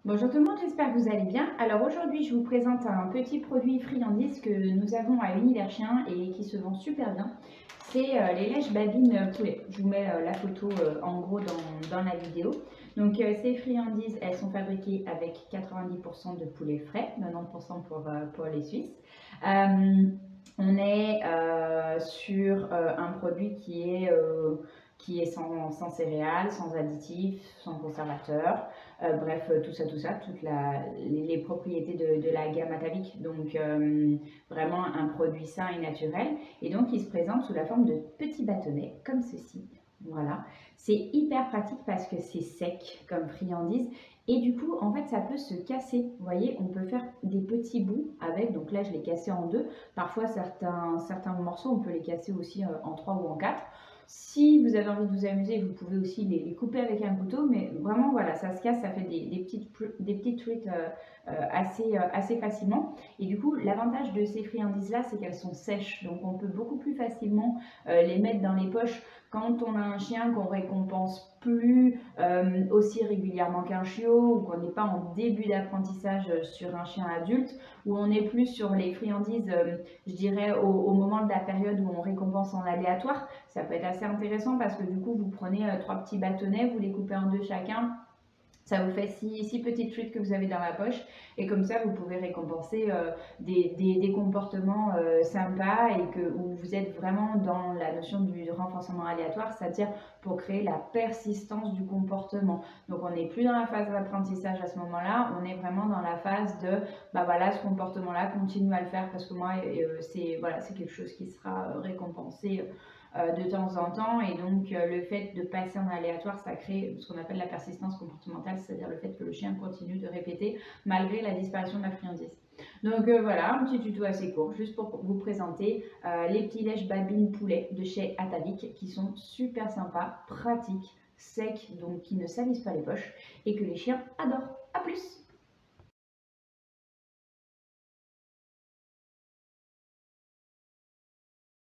Bonjour tout le monde, j'espère que vous allez bien. Alors aujourd'hui, je vous présente un petit produit friandise que nous avons à Univers Chien et qui se vend super bien. C'est les lèches babines poulet. Je vous mets la photo en gros dans la vidéo. Donc ces friandises, elles sont fabriquées avec 90% de poulet frais, 90% pour les Suisses. On est sur un produit qui est sans céréales, sans additifs, sans conservateurs. Bref, tout ça, les propriétés de la gamme Atavic. Donc, vraiment un produit sain et naturel. Et donc, il se présente sous la forme de petits bâtonnets, comme ceci. Voilà. C'est hyper pratique parce que c'est sec comme friandise. Et du coup, en fait, ça peut se casser. Vous voyez, on peut faire des petits bouts avec. Donc là, je l'ai cassé en deux. Parfois, certains morceaux, on peut les casser aussi en trois ou en quatre. Si vous avez envie de vous amuser, vous pouvez aussi les couper avec un couteau, mais vraiment, voilà, ça se casse, ça fait des petites truites assez facilement. Et du coup, l'avantage de ces friandises-là, c'est qu'elles sont sèches, donc on peut beaucoup plus facilement les mettre dans les poches quand on a un chien qu'on récompense plus aussi régulièrement qu'un chiot, ou qu'on n'est pas en début d'apprentissage sur un chien adulte, où on est plus sur les friandises, je dirais, au moment de la période où on récompense en aléatoire. Ça peut être assez intéressant parce que du coup, vous prenez trois petits bâtonnets, vous les coupez en deux chacun. Ça vous fait six petites truites que vous avez dans la poche, et comme ça vous pouvez récompenser des comportements sympas, et où vous êtes vraiment dans la notion du renforcement aléatoire, c'est-à-dire pour créer la persistance du comportement. Donc on n'est plus dans la phase d'apprentissage à ce moment-là, on est vraiment dans la phase de bah voilà, ce comportement-là, continue à le faire parce que moi c'est voilà, c'est quelque chose qui sera récompensé de temps en temps. Et donc le fait de passer en aléatoire, ça crée ce qu'on appelle la persistance comportementale, c'est-à-dire le fait que le chien continue de répéter malgré la disparition de la friandise. Donc voilà, un petit tuto assez court, juste pour vous présenter les petits lèches babines poulet de chez Atavic, qui sont super sympas, pratiques, secs, donc qui ne salissent pas les poches, et que les chiens adorent. A plus!